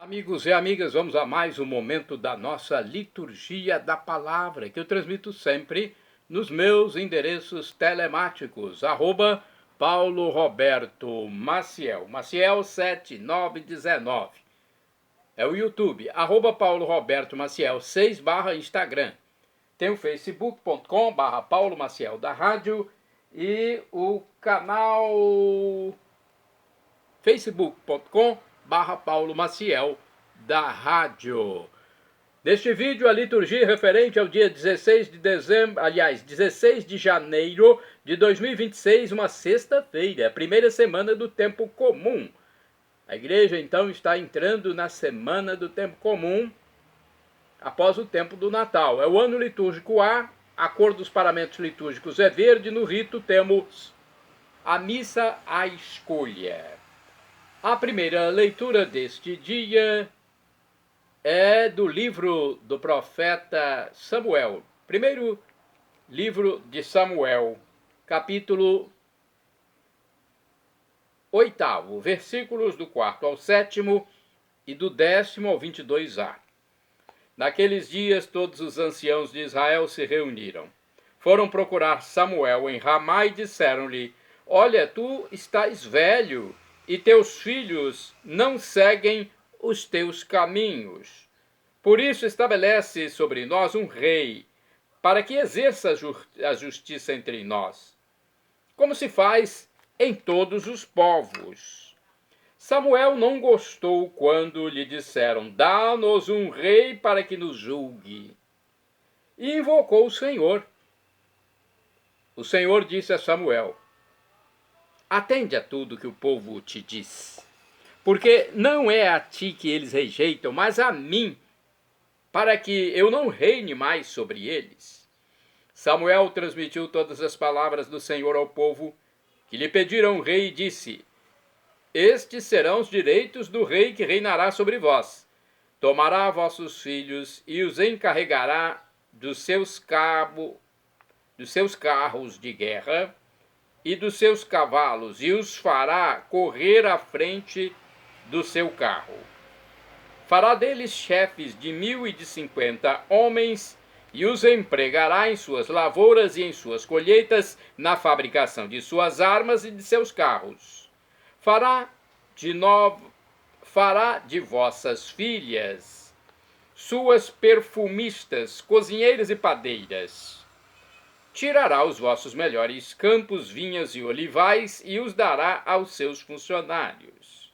Amigos e amigas, vamos a mais um momento da nossa liturgia da palavra, que eu transmito sempre nos meus endereços telemáticos, Paulo Roberto Maciel, Maciel 7919. É o YouTube, Paulo Roberto Maciel 6 Instagram. Tem o facebook.com Paulo Maciel da Rádio e o canal facebook.com Paulo Maciel da Rádio. Neste vídeo, a liturgia referente ao dia 16 de dezembro, 16 de janeiro de 2026, uma sexta-feira, a primeira semana do tempo comum. A igreja, então, está entrando na semana do tempo comum, após o tempo do Natal. É o ano litúrgico A, a cor dos paramentos litúrgicos é verde, no rito temos a missa à escolha. A primeira leitura deste dia é do livro do profeta Samuel. Primeiro livro de Samuel, capítulo 8, versículos do 4 ao 7 e do 10º ao 22a. Naqueles dias todos os anciãos de Israel se reuniram. Foram procurar Samuel em Ramá e disseram-lhe: Olha, tu estás velho, e teus filhos não seguem os teus caminhos. Por isso estabelece sobre nós um rei, para que exerça a justiça entre nós, como se faz em todos os povos. Samuel não gostou quando lhe disseram: Dá-nos um rei para que nos julgue. E invocou o Senhor. O Senhor disse a Samuel: Atende a tudo que o povo te diz, porque não é a ti que eles rejeitam, mas a mim, para que eu não reine mais sobre eles. Samuel transmitiu todas as palavras do Senhor ao povo, que lhe pediram um rei, e disse: Estes serão os direitos do rei que reinará sobre vós. Tomará vossos filhos e os encarregará dos seus carros de guerra e dos seus cavalos, e os fará correr à frente do seu carro. Fará deles chefes de 1050 homens, e os empregará em suas lavouras e em suas colheitas, na fabricação de suas armas e de seus carros. Fará de vossas filhas suas perfumistas, cozinheiras e padeiras. Tirará os vossos melhores campos, vinhas e olivais, e os dará aos seus funcionários.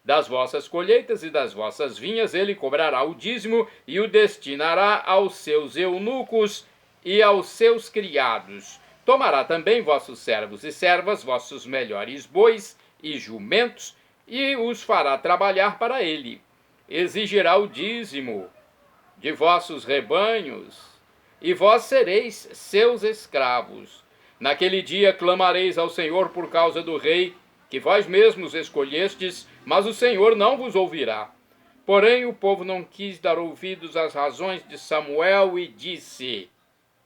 Das vossas colheitas e das vossas vinhas ele cobrará o dízimo, e o destinará aos seus eunucos e aos seus criados. Tomará também vossos servos e servas, vossos melhores bois e jumentos, e os fará trabalhar para ele. Exigirá o dízimo de vossos rebanhos, e vós sereis seus escravos. Naquele dia clamareis ao Senhor por causa do rei, que vós mesmos escolhestes, mas o Senhor não vos ouvirá. Porém o povo não quis dar ouvidos às razões de Samuel e disse: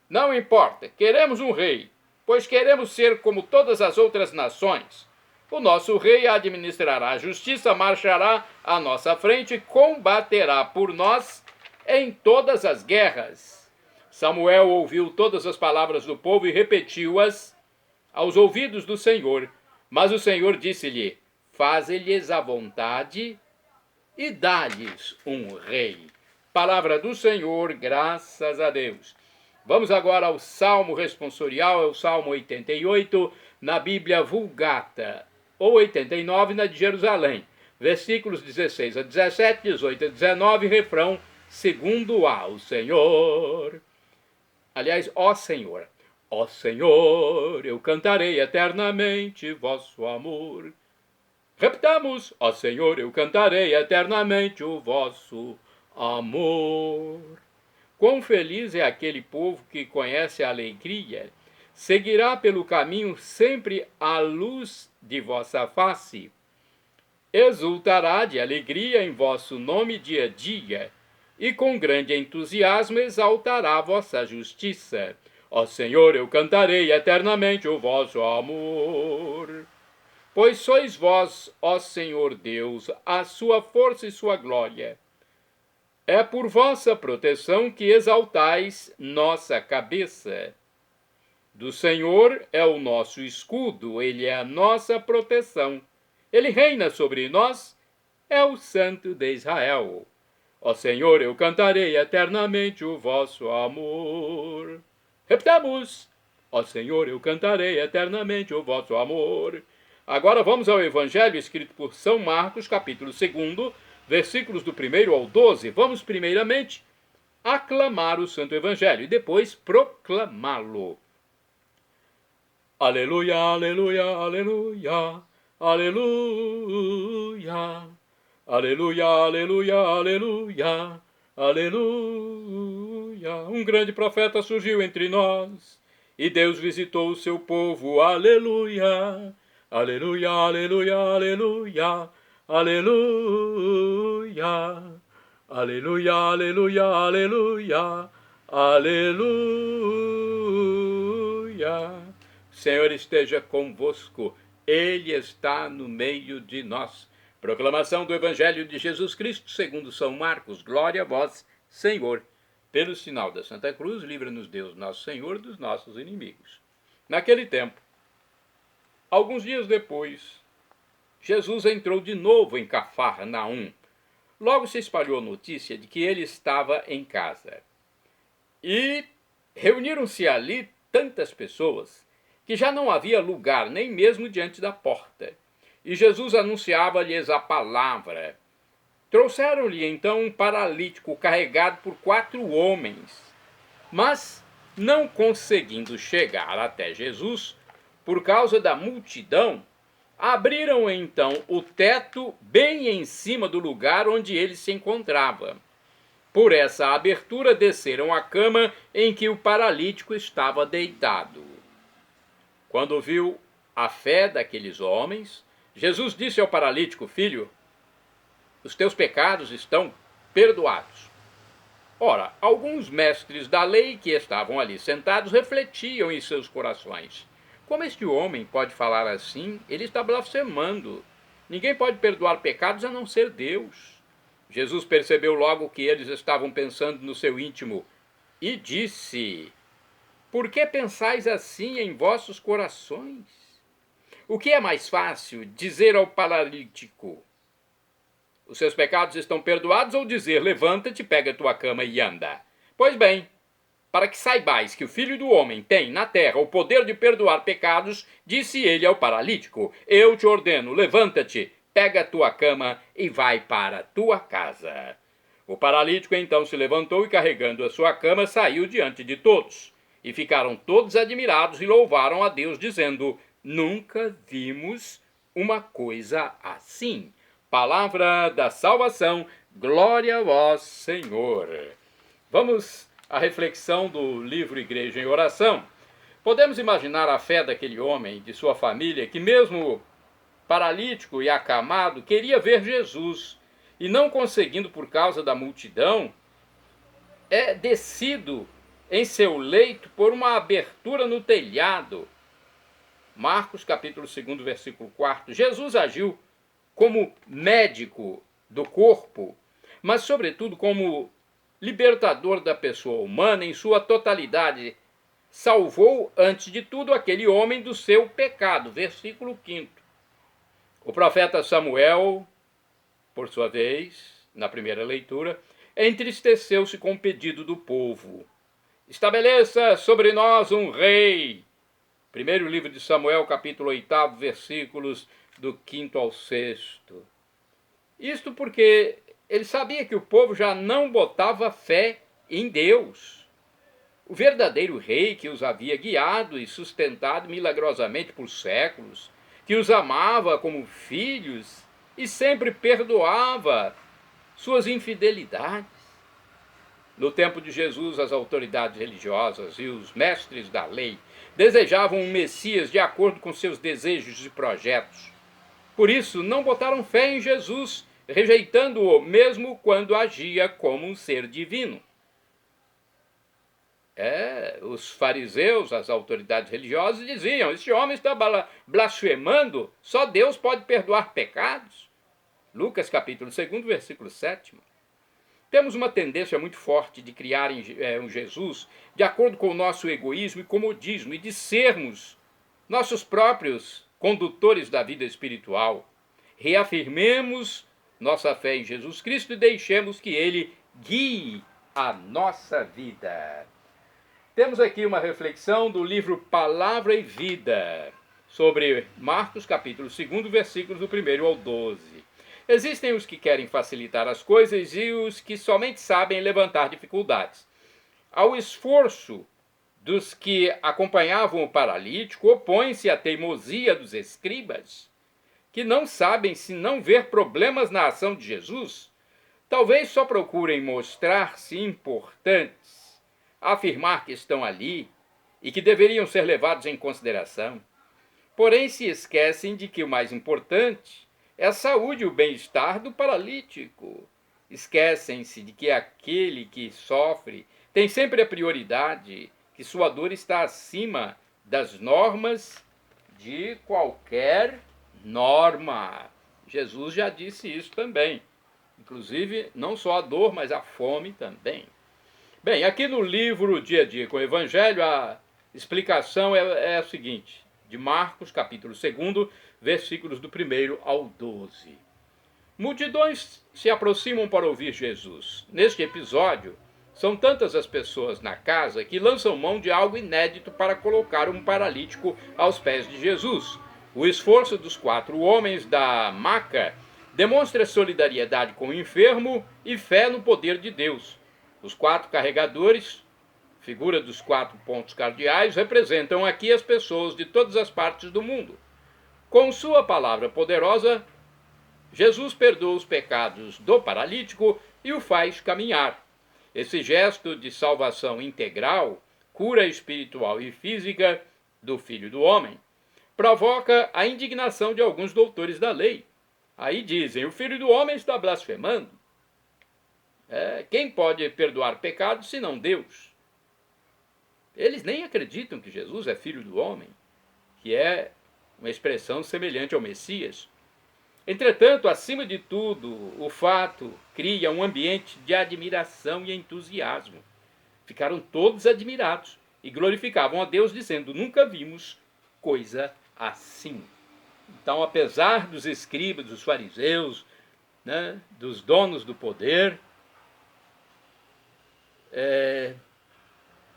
Não importa, queremos um rei, pois queremos ser como todas as outras nações. O nosso rei administrará a justiça, marchará à nossa frente, combaterá por nós em todas as guerras. Samuel ouviu todas as palavras do povo e repetiu-as aos ouvidos do Senhor. Mas o Senhor disse-lhe: Faze-lhes a vontade e dá-lhes um rei. Palavra do Senhor, graças a Deus. Vamos agora ao Salmo responsorial, é o Salmo 88, na Bíblia Vulgata, ou 89 na de Jerusalém. Versículos 16 a 17, 18 a 19, refrão segundo ao Senhor. Aliás, ó Senhor, eu cantarei eternamente vosso amor. Repitamos: ó Senhor, eu cantarei eternamente o vosso amor. Quão feliz é aquele povo que conhece a alegria, seguirá pelo caminho sempre à luz de vossa face. Exultará de alegria em vosso nome dia a dia, e com grande entusiasmo exaltará a vossa justiça. Ó Senhor, eu cantarei eternamente o vosso amor. Pois sois vós, ó Senhor Deus, a sua força e sua glória. É por vossa proteção que exaltais nossa cabeça. Do Senhor é o nosso escudo, ele é a nossa proteção. Ele reina sobre nós, é o Santo de Israel. Ó Senhor, eu cantarei eternamente o vosso amor. Repetamos. Ó Senhor, eu cantarei eternamente o vosso amor. Agora vamos ao Evangelho escrito por São Marcos, capítulo 2, versículos do 1 ao 12. Vamos primeiramente aclamar o Santo Evangelho e depois proclamá-lo. Aleluia, aleluia, aleluia, aleluia. Aleluia, aleluia, aleluia, aleluia. Um grande profeta surgiu entre nós e Deus visitou o seu povo. Aleluia, aleluia, aleluia, aleluia, aleluia. Aleluia, aleluia, aleluia, aleluia. O Senhor esteja convosco, Ele está no meio de nós. Proclamação do Evangelho de Jesus Cristo segundo São Marcos. Glória a vós, Senhor. Pelo sinal da Santa Cruz, livra-nos Deus, nosso Senhor, dos nossos inimigos. Naquele tempo, alguns dias depois, Jesus entrou de novo em Cafarnaum. Logo se espalhou a notícia de que ele estava em casa. E reuniram-se ali tantas pessoas que já não havia lugar nem mesmo diante da porta. E Jesus anunciava-lhes a palavra. Trouxeram-lhe então um paralítico carregado por 4 homens. Mas, não conseguindo chegar até Jesus, por causa da multidão, abriram então o teto bem em cima do lugar onde ele se encontrava. Por essa abertura desceram a cama em que o paralítico estava deitado. Quando viu a fé daqueles homens, Jesus disse ao paralítico: filho, os teus pecados estão perdoados. Ora, alguns mestres da lei que estavam ali sentados refletiam em seus corações: como este homem pode falar assim? Ele está blasfemando. Ninguém pode perdoar pecados a não ser Deus. Jesus percebeu logo que eles estavam pensando no seu íntimo e disse: por que pensais assim em vossos corações? O que é mais fácil, dizer ao paralítico: os seus pecados estão perdoados, ou dizer: levanta-te, pega a tua cama e anda? Pois bem, para que saibais que o Filho do Homem tem na terra o poder de perdoar pecados, disse ele ao paralítico: eu te ordeno, levanta-te, pega a tua cama e vai para a tua casa. O paralítico então se levantou e, carregando a sua cama, saiu diante de todos. E ficaram todos admirados e louvaram a Deus, dizendo: nunca vimos uma coisa assim. Palavra da salvação, glória a vós, Senhor. Vamos à reflexão do livro Igreja em Oração. Podemos imaginar a fé daquele homem e de sua família, que mesmo paralítico e acamado, queria ver Jesus, e não conseguindo por causa da multidão, descido em seu leito por uma abertura no telhado. Marcos capítulo 2, versículo 4. Jesus agiu como médico do corpo, mas sobretudo como libertador da pessoa humana em sua totalidade. Salvou, antes de tudo, aquele homem do seu pecado. Versículo 5. O profeta Samuel, por sua vez, na primeira leitura, entristeceu-se com o pedido do povo: estabeleça sobre nós um rei. Primeiro livro de Samuel, capítulo 8, versículos do 5 ao 6. Isto porque ele sabia que o povo já não botava fé em Deus. O verdadeiro rei que os havia guiado e sustentado milagrosamente por séculos, que os amava como filhos e sempre perdoava suas infidelidades. No tempo de Jesus, as autoridades religiosas e os mestres da lei desejavam um Messias de acordo com seus desejos e projetos. Por isso, não botaram fé em Jesus, rejeitando-o mesmo quando agia como um ser divino. Os fariseus, as autoridades religiosas, diziam: este homem está blasfemando, só Deus pode perdoar pecados. Lucas capítulo 2, versículo 7. Temos uma tendência muito forte de criar um Jesus de acordo com o nosso egoísmo e comodismo, e de sermos nossos próprios condutores da vida espiritual. Reafirmemos nossa fé em Jesus Cristo e deixemos que Ele guie a nossa vida. Temos aqui uma reflexão do livro Palavra e Vida, sobre Marcos capítulo 2, versículos do 1 ao 12. Existem os que querem facilitar as coisas e os que somente sabem levantar dificuldades. Ao esforço dos que acompanhavam o paralítico, opõe-se a teimosia dos escribas, que não sabem se não ver problemas na ação de Jesus. Talvez só procurem mostrar-se importantes, afirmar que estão ali e que deveriam ser levados em consideração. Porém, se esquecem de que o mais importante é a saúde e o bem-estar do paralítico. Esquecem-se de que aquele que sofre tem sempre a prioridade, que sua dor está acima das normas de qualquer norma. Jesus já disse isso também. Inclusive, não só a dor, mas a fome também. Bem, aqui no livro Dia a Dia com o Evangelho, a explicação é a seguinte, de Marcos, capítulo 2, versículos do 1 ao 12. Multidões se aproximam para ouvir Jesus. Neste episódio, são tantas as pessoas na casa que lançam mão de algo inédito para colocar um paralítico aos pés de Jesus. O esforço dos 4 homens da maca demonstra solidariedade com o enfermo e fé no poder de Deus. Os 4 carregadores, figura dos 4 pontos cardeais, representam aqui as pessoas de todas as partes do mundo. Com sua palavra poderosa, Jesus perdoa os pecados do paralítico e o faz caminhar. Esse gesto de salvação integral, cura espiritual e física do Filho do Homem, provoca a indignação de alguns doutores da lei. Aí dizem: o Filho do Homem está blasfemando. Quem pode perdoar pecados senão Deus? Eles nem acreditam que Jesus é Filho do Homem, que é uma expressão semelhante ao Messias. Entretanto, acima de tudo, o fato cria um ambiente de admiração e entusiasmo. Ficaram todos admirados e glorificavam a Deus, dizendo: nunca vimos coisa assim. Então, apesar dos escribas, dos fariseus, dos donos do poder,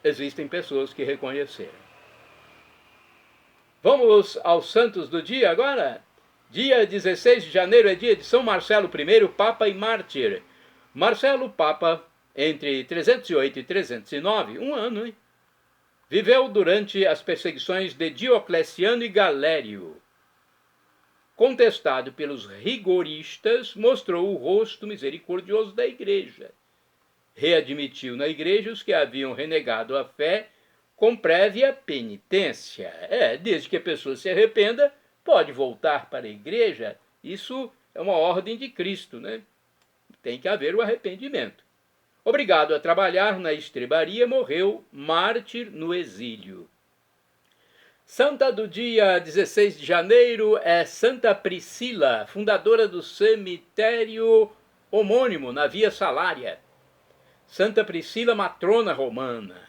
existem pessoas que reconheceram. Vamos aos santos do dia agora? Dia 16 de janeiro é dia de São Marcelo I, Papa e Mártir. Marcelo, Papa, entre 308 e 309, um ano, hein? Viveu durante as perseguições de Diocleciano e Galério. Contestado pelos rigoristas, mostrou o rosto misericordioso da Igreja. Readmitiu na Igreja os que haviam renegado a fé com prévia penitência. Desde que a pessoa se arrependa, pode voltar para a Igreja. Isso é uma ordem de Cristo, né? Tem que haver o arrependimento. Obrigado a trabalhar na estrebaria, morreu mártir no exílio. Santa do dia 16 de janeiro é Santa Priscila, fundadora do cemitério homônimo na Via Salária. Santa Priscila, matrona romana.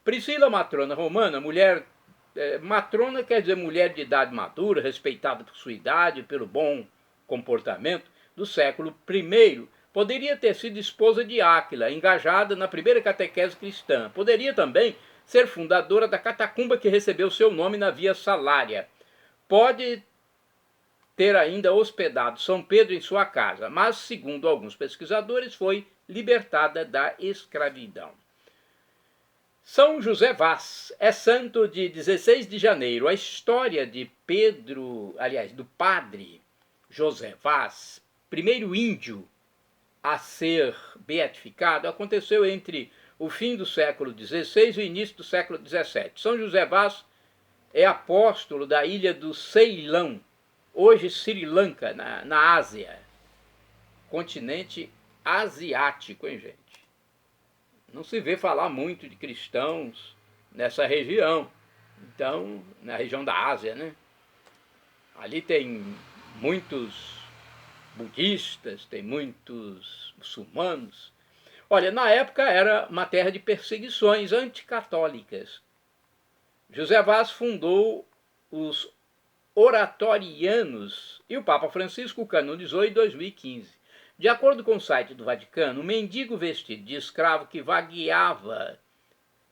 Priscila, matrona romana, matrona quer dizer mulher de idade madura, respeitada por sua idade e pelo bom comportamento, do século I. Poderia ter sido esposa de Áquila, engajada na primeira catequese cristã. Poderia também ser fundadora da catacumba que recebeu seu nome na Via Salária. Pode ter ainda hospedado São Pedro em sua casa, mas, segundo alguns pesquisadores, foi libertada da escravidão. São José Vaz é santo de 16 de janeiro. A história de do padre José Vaz, primeiro índio a ser beatificado, aconteceu entre o fim do século XVI e o início do século XVII. São José Vaz é apóstolo da ilha do Ceilão, hoje Sri Lanka, na Ásia, continente asiático, hein, gente? não se vê falar muito de cristãos nessa região. Então, na região da Ásia, né? Ali tem muitos budistas, tem muitos muçulmanos. Olha, na época era uma terra de perseguições anticatólicas. José Vaz fundou os Oratorianos e o Papa Francisco o canonizou em 2015. De acordo com o site do Vaticano, um mendigo vestido de escravo que vagueava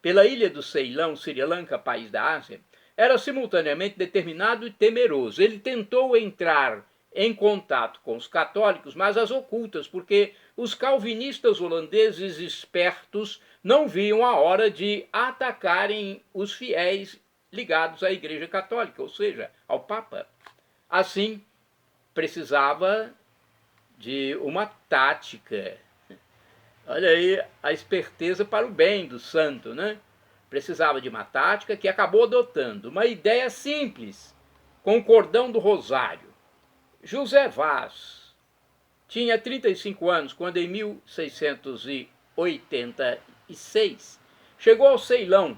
pela ilha do Ceilão, Sri Lanka, país da Ásia, era simultaneamente determinado e temeroso. Ele tentou entrar em contato com os católicos, mas às ocultas, porque os calvinistas holandeses espertos não viam a hora de atacarem os fiéis ligados à Igreja Católica, ou seja, ao Papa. Assim, precisava de uma tática. Olha aí a esperteza para o bem do santo, né? Precisava de uma tática que acabou adotando uma ideia simples, com o cordão do rosário. José Vaz tinha 35 anos quando, em 1686, chegou ao Ceilão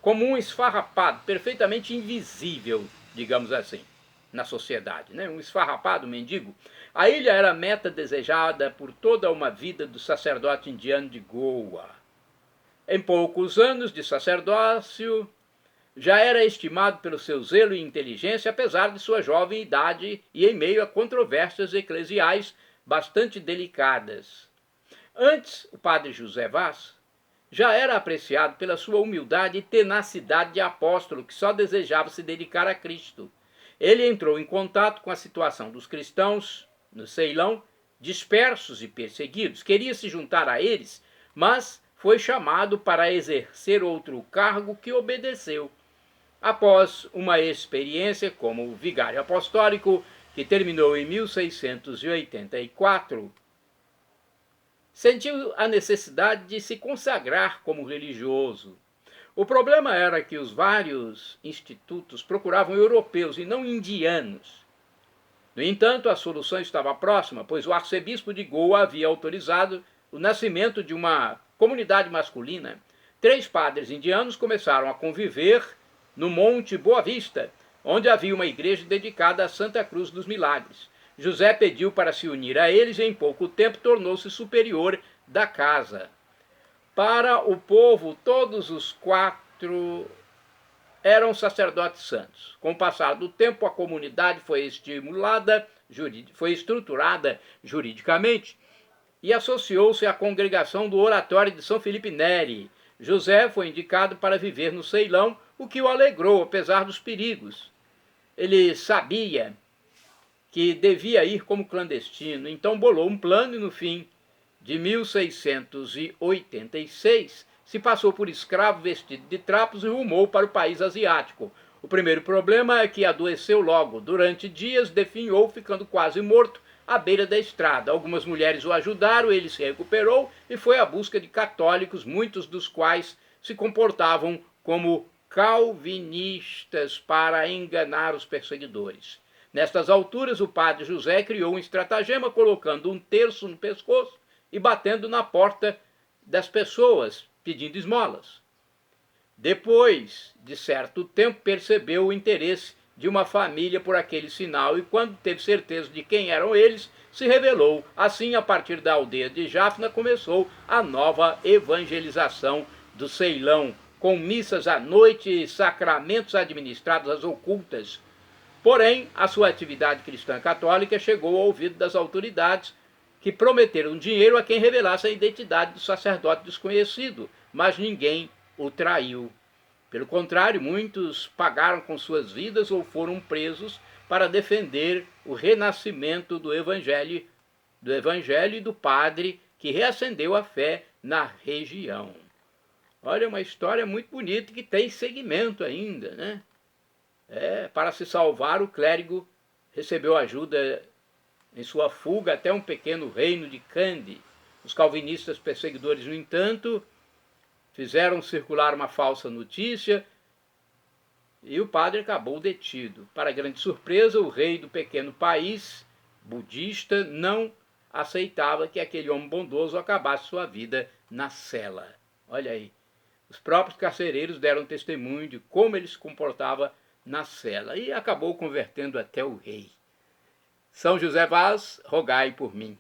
como um esfarrapado, perfeitamente invisível, digamos assim, na sociedade, né? Um esfarrapado mendigo. A ilha era a meta desejada por toda uma vida do sacerdote indiano de Goa. Em poucos anos de sacerdócio, já era estimado pelo seu zelo e inteligência, apesar de sua jovem idade e em meio a controvérsias eclesiais bastante delicadas. Antes, o padre José Vaz já era apreciado pela sua humildade e tenacidade de apóstolo que só desejava se dedicar a Cristo. Ele entrou em contato com a situação dos cristãos no Ceilão, dispersos e perseguidos. Queria se juntar a eles, mas foi chamado para exercer outro cargo que obedeceu. Após uma experiência como vigário apostólico, que terminou em 1684, sentiu a necessidade de se consagrar como religioso. O problema era que os vários institutos procuravam europeus e não indianos. No entanto, a solução estava próxima, pois o arcebispo de Goa havia autorizado o nascimento de uma comunidade masculina. 3 padres indianos começaram a conviver no Monte Boa Vista, onde havia uma igreja dedicada a Santa Cruz dos Milagres. José pediu para se unir a eles e em pouco tempo tornou-se superior da casa. Para o povo, todos os 4 eram sacerdotes santos. Com o passar do tempo, a comunidade foi estruturada juridicamente e associou-se à congregação do Oratório de São Felipe Neri. José foi indicado para viver no Ceilão, o que o alegrou, apesar dos perigos. Ele sabia que devia ir como clandestino, então bolou um plano e no fim de 1686 se passou por escravo vestido de trapos e rumou para o país asiático. O primeiro problema é que adoeceu logo. Durante dias definhou, ficando quase morto à beira da estrada. Algumas mulheres o ajudaram, ele se recuperou e foi à busca de católicos, muitos dos quais se comportavam como calvinistas para enganar os perseguidores. Nestas alturas, o padre José criou um estratagema colocando um terço no pescoço e batendo na porta das pessoas, pedindo esmolas. Depois de certo tempo, percebeu o interesse de uma família por aquele sinal e, quando teve certeza de quem eram eles, se revelou. Assim, a partir da aldeia de Jaffna, começou a nova evangelização do Ceilão, com missas à noite e sacramentos administrados às ocultas. Porém, a sua atividade cristã católica chegou ao ouvido das autoridades, que prometeram dinheiro a quem revelasse a identidade do sacerdote desconhecido, mas ninguém o traiu. Pelo contrário, muitos pagaram com suas vidas ou foram presos para defender o renascimento do Evangelho e do padre que reacendeu a fé na região. Olha, uma história muito bonita que tem seguimento ainda, né? Para se salvar, o clérigo recebeu ajuda em sua fuga até um pequeno reino de Kandy. Os calvinistas perseguidores, no entanto, fizeram circular uma falsa notícia e o padre acabou detido. Para grande surpresa, o rei do pequeno país budista não aceitava que aquele homem bondoso acabasse sua vida na cela. Olha aí. Os próprios carcereiros deram testemunho de como ele se comportava na cela e acabou convertendo até o rei. São José Vaz, rogai por mim.